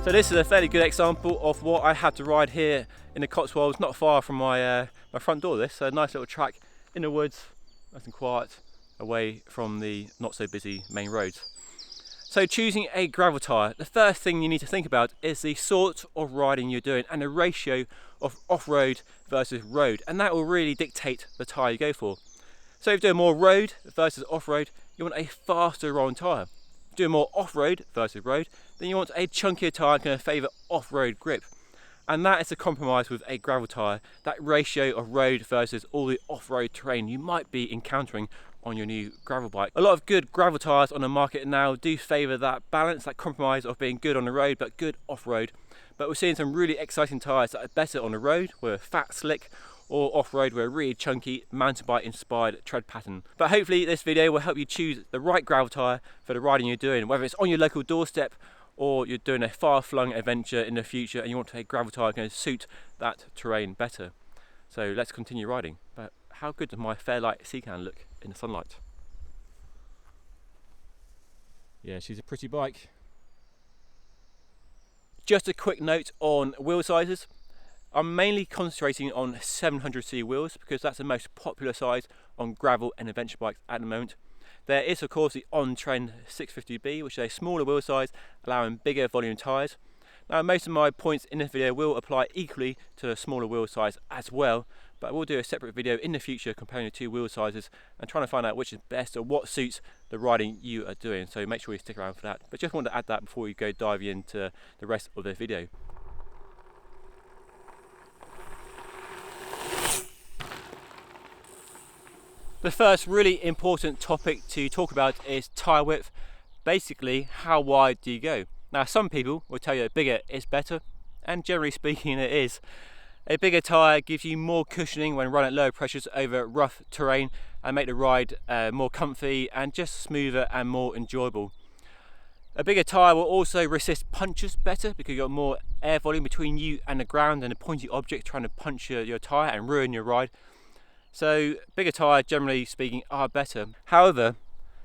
So this is a fairly good example of what I had to ride here in the Cotswolds, not far from my front door. This a nice little track in the woods, nice and quiet, away from the not so busy main roads. So choosing a gravel tyre, the first thing you need to think about is the sort of riding you're doing and the ratio of off-road versus road, and that will really dictate the tyre you go for. So if you're doing more road versus off-road, you want a faster rolling tyre. Doing more off-road versus road, then you want a chunkier tyre going to favour off-road grip. And that is a compromise with a gravel tyre, that ratio of road versus all the off-road terrain you might be encountering on your new gravel bike. A lot of good gravel tyres on the market now do favour that balance, that compromise of being good on the road but good off-road. But we're seeing some really exciting tyres that are better on the road, with fat, slick, or off-road with a really chunky mountain bike inspired tread pattern. But hopefully this video will help you choose the right gravel tyre for the riding you're doing, whether it's on your local doorstep or you're doing a far-flung adventure in the future and you want a gravel tyre going to suit that terrain better. So let's continue riding. But how good does my Fairlight Seacan look in the sunlight? Yeah, she's a pretty bike. Just a quick note on wheel sizes. I'm mainly concentrating on 700cc wheels because that's the most popular size on gravel and adventure bikes at the moment. There is of course the on-trend 650B, which is a smaller wheel size allowing bigger volume tyres. Now most of my points in this video will apply equally to the smaller wheel size as well, but I will do a separate video in the future comparing the two wheel sizes and trying to find out which is best or what suits the riding you are doing, so make sure you stick around for that. But just wanted to add that before we go diving into the rest of the video. The first really important topic to talk about is tyre width. Basically, how wide do you go? Now some people will tell you that bigger is better, and generally speaking it is. A bigger tyre gives you more cushioning when running at lower pressures over rough terrain and make the ride more comfy and just smoother and more enjoyable. A bigger tyre will also resist punches better because you've got more air volume between you and the ground and a pointy object trying to puncture your tyre and ruin your ride. So bigger tyre, generally speaking, are better. However,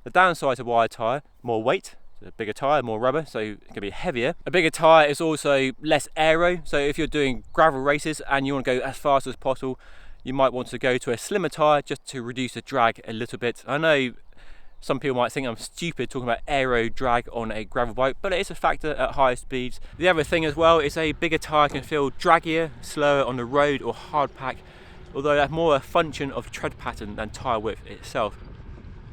the downside of a wide tyre, more weight. So a bigger tyre, more rubber, so it can be heavier. A bigger tyre is also less aero, so if you're doing gravel races and you want to go as fast as possible, you might want to go to a slimmer tyre just to reduce the drag a little bit. I know some people might think I'm stupid talking about aero drag on a gravel bike, but it is a factor at higher speeds. The other thing as well is a bigger tyre can feel draggier, slower on the road or hard pack, although that's more a function of tread pattern than tyre width itself.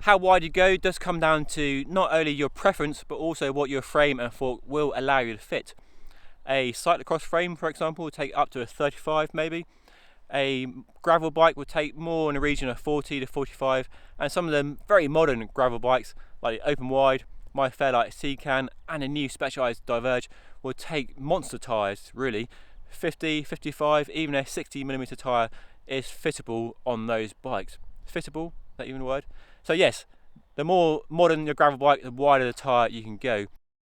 How wide you go does come down to not only your preference but also what your frame and fork will allow you to fit. A cyclocross frame, for example, will take up to a 35 maybe. A gravel bike will take more in the region of 40 to 45, and some of them very modern gravel bikes like the Open Wide, my Fairlight Seacan and a new Specialized Diverge will take monster tyres really. 50, 55, even a 60mm tyre is fittable on those bikes. Fittable, is that even a word? So yes, the more modern your gravel bike, the wider the tyre you can go.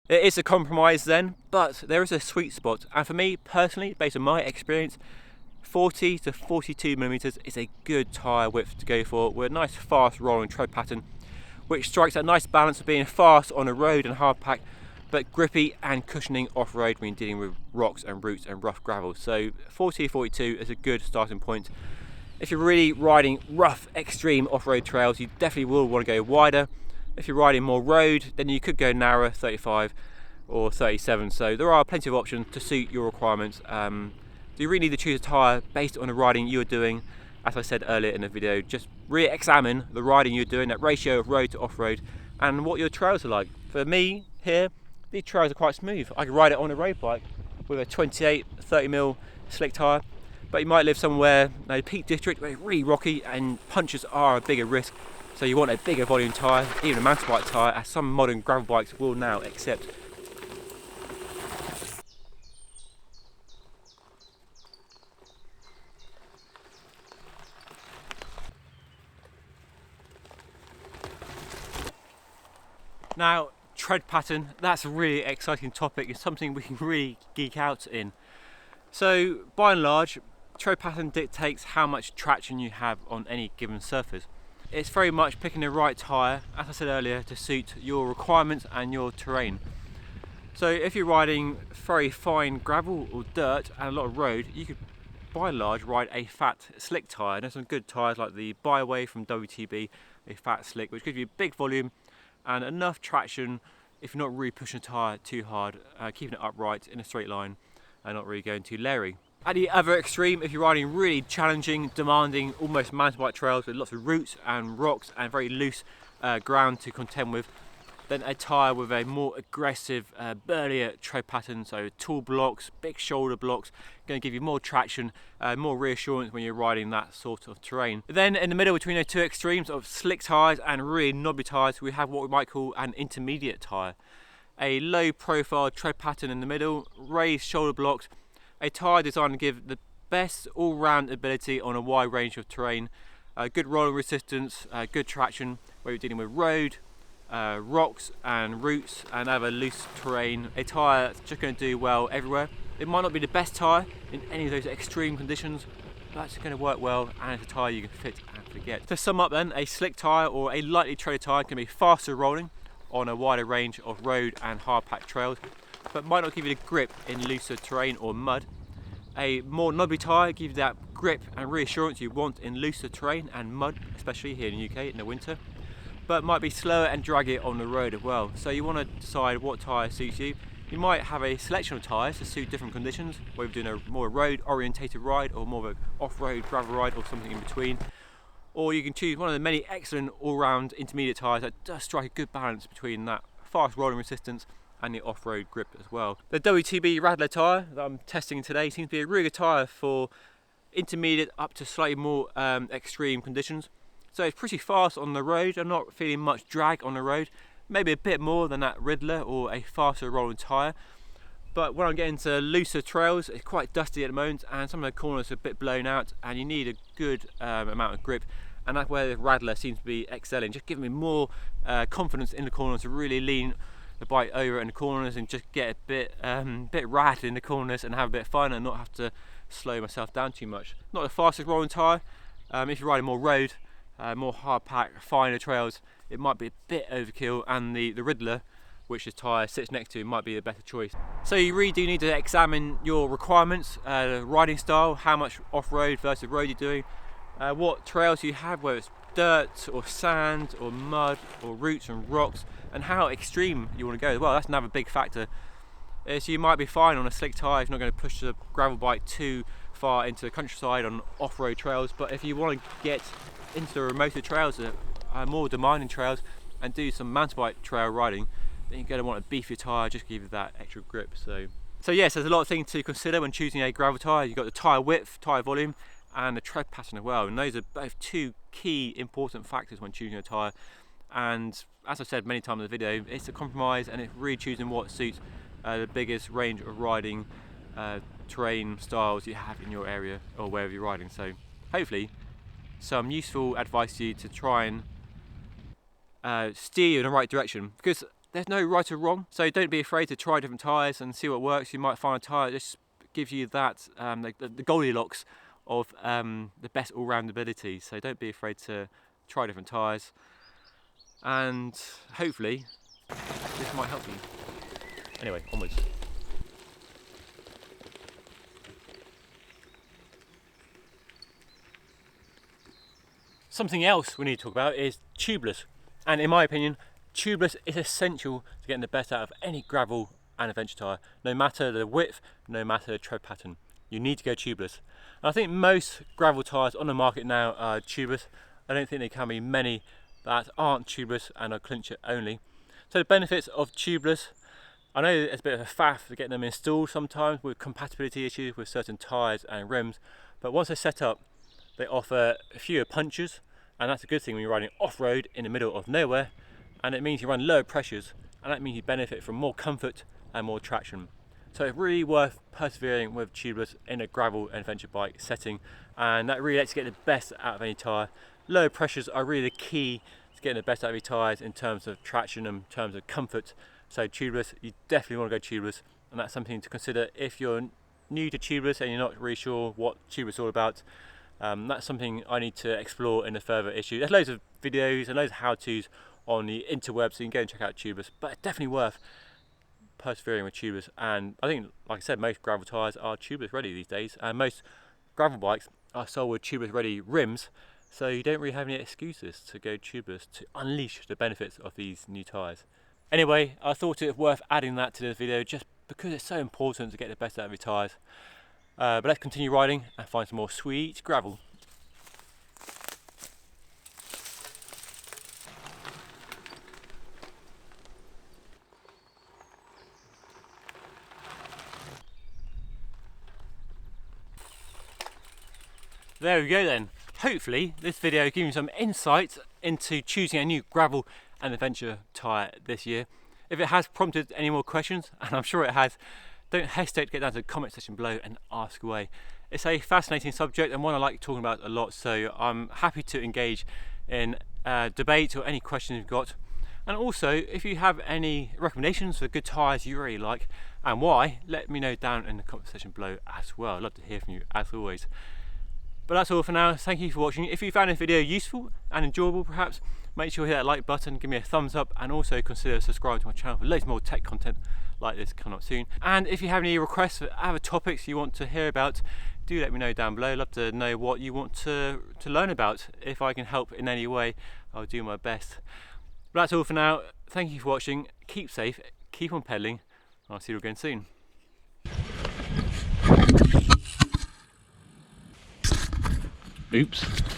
It is a compromise then, but there is a sweet spot, and for me personally, based on my experience, 40 to 42mm is a good tyre width to go for, with a nice fast rolling tread pattern, which strikes a nice balance of being fast on the road and hard pack, but grippy and cushioning off-road when dealing with rocks and roots and rough gravel. So 40-42 is a good starting point. If you're really riding rough, extreme off-road trails, you definitely will want to go wider. If you're riding more road, then you could go narrower, 35 or 37. So there are plenty of options to suit your requirements. So you really need to choose a tyre based on the riding you're doing. As I said earlier in the video, just re-examine the riding you're doing, that ratio of road to off-road, and what your trails are like. For me here, these trails are quite smooth. I can ride it on a road bike with a 28, 30mm slick tyre, but you might live somewhere, the Peak District, where it's really rocky and punches are a bigger risk, so you want a bigger volume tyre, even a mountain bike tyre, as some modern gravel bikes will now accept. Now, tread pattern, that's a really exciting topic. It's something we can really geek out in. So by and large, tread pattern dictates how much traction you have on any given surface. It's very much picking the right tyre, as I said earlier, to suit your requirements and your terrain. So if you're riding very fine gravel or dirt and a lot of road, you could by and large ride a fat slick tyre. There's some good tyres like the Byway from WTB, a fat slick, which gives you big volume and enough traction if you're not really pushing the tyre too hard, keeping it upright in a straight line and not really going too leery. At the other extreme, if you're riding really challenging, demanding, almost mountain bike trails with lots of roots and rocks and very loose ground to contend with, then a tyre with a more aggressive, burlier tread pattern, so tall blocks, big shoulder blocks, going to give you more traction, more reassurance when you're riding that sort of terrain. Then in the middle between those two extremes of slick tyres and really knobby tyres, we have what we might call an intermediate tyre. A low profile tread pattern in the middle, raised shoulder blocks, a tyre designed to give the best all-round ability on a wide range of terrain, good rolling resistance, good traction where you're dealing with road, rocks and roots and other loose terrain. A tyre that's just going to do well everywhere. It might not be the best tyre in any of those extreme conditions, but it's going to work well and it's a tyre you can fit and forget. To sum up then, a slick tyre or a lightly treaded tyre can be faster rolling on a wider range of road and hard packed trails, but might not give you the grip in looser terrain or mud. A more knobby tyre gives you that grip and reassurance you want in looser terrain and mud, especially here in the UK in the winter, but might be slower and draggy on the road as well. So you want to decide what tyre suits you. You might have a selection of tyres to suit different conditions, whether you're doing a more road orientated ride or more of an off-road gravel ride or something in between. Or you can choose one of the many excellent all-round intermediate tyres that does strike a good balance between that fast rolling resistance and the off-road grip as well. The WTB Rattler tyre that I'm testing today seems to be a really good tyre for intermediate up to slightly more extreme conditions. So it's pretty fast on the road. I'm not feeling much drag on the road, maybe a bit more than that Riddler or a faster rolling tyre. But when I'm getting to looser trails, it's quite dusty at the moment and some of the corners are a bit blown out and you need a good amount of grip, and that's where the Rattler seems to be excelling, just giving me more confidence in the corners to really lean the bike over in the corners and just get a bit rad in the corners and have a bit of fun and not have to slow myself down too much. Not the fastest rolling tyre. If you're riding more road, more hard pack, finer trails, it might be a bit overkill, and the Riddler, which this tyre sits next to, might be a better choice. So you really do need to examine your requirements, riding style, how much off-road versus road you're doing, what trails you have, whether it's dirt or sand or mud or roots and rocks, and how extreme you want to go as well. That's another big factor. So you might be fine on a slick tyre if you're not going to push the gravel bike too far into the countryside on off-road trails, but if you want to get into the remoter trails, more demanding trails, and do some mountain bike trail riding, then you're going to want a beefier tyre just to give you that extra grip. So yes, there's a lot of things to consider when choosing a gravel tyre. You've got the tyre width, tyre volume, and the tread pattern as well, and those are both two key important factors when choosing a tyre. And as I've said many times in the video, it's a compromise and it's really choosing what suits the biggest range of riding terrain styles you have in your area or wherever you're riding. So hopefully some useful advice to you to try and steer you in the right direction, because there's no right or wrong. So don't be afraid to try different tyres and see what works. You might find a tyre that just gives you that the Goldilocks of the best all-round ability. So don't be afraid to try different tyres, and hopefully this might help you. Anyway, onwards. Something else we need to talk about is tubeless, and in my opinion, tubeless is essential to getting the best out of any gravel and adventure tyre, no matter the width, no matter the tread pattern. You need to go tubeless. And I think most gravel tyres on the market now are tubeless. I don't think there can be many that aren't tubeless and are clincher only. So the benefits of tubeless, I know it's a bit of a faff to get them installed sometimes with compatibility issues with certain tyres and rims, but once they're set up, they offer fewer punches, and that's a good thing when you're riding off-road in the middle of nowhere, and it means you run lower pressures, and that means you benefit from more comfort and more traction. So it's really worth persevering with tubeless in a gravel and adventure bike setting, and that really lets you get the best out of any tyre. Lower pressures are really the key to getting the best out of your tyres in terms of traction and in terms of comfort. So tubeless, you definitely want to go tubeless, and that's something to consider if you're new to tubeless and you're not really sure what tubeless is all about. That's something I need to explore in a further issue. There's loads of videos and loads of how-tos on the interweb, so you can go and check out tubeless, but it's definitely worth persevering with tubeless, and I think, like I said, most gravel tyres are tubeless ready these days, and most gravel bikes are sold with tubeless ready rims, so you don't really have any excuses to go tubeless to unleash the benefits of these new tyres. Anyway, I thought it worth adding that to this video just because it's so important to get the best out of your tyres. But let's continue riding and find some more sweet gravel. There we go then. Hopefully this video gives you some insight into choosing a new gravel and adventure tyre this year. If it has prompted any more questions, and I'm sure it has, don't hesitate to get down to the comment section below and ask away. It's a fascinating subject and one I like talking about a lot, so I'm happy to engage in debate or any questions you've got. And also, if you have any recommendations for good tyres you really like and why, let me know down in the comment section below as well. I'd love to hear from you as always. But that's all for now. Thank you for watching. If you found this video useful and enjoyable perhaps, make sure you hit that like button, give me a thumbs up, and also consider subscribing to my channel for loads more tech content like this coming up soon. And if you have any requests for other topics you want to hear about, do let me know down below. I'd love to know what you want to learn about. If I can help in any way, I'll do my best. But that's all for now. Thank you for watching. Keep safe, keep on pedaling. I'll see you again soon. Oops.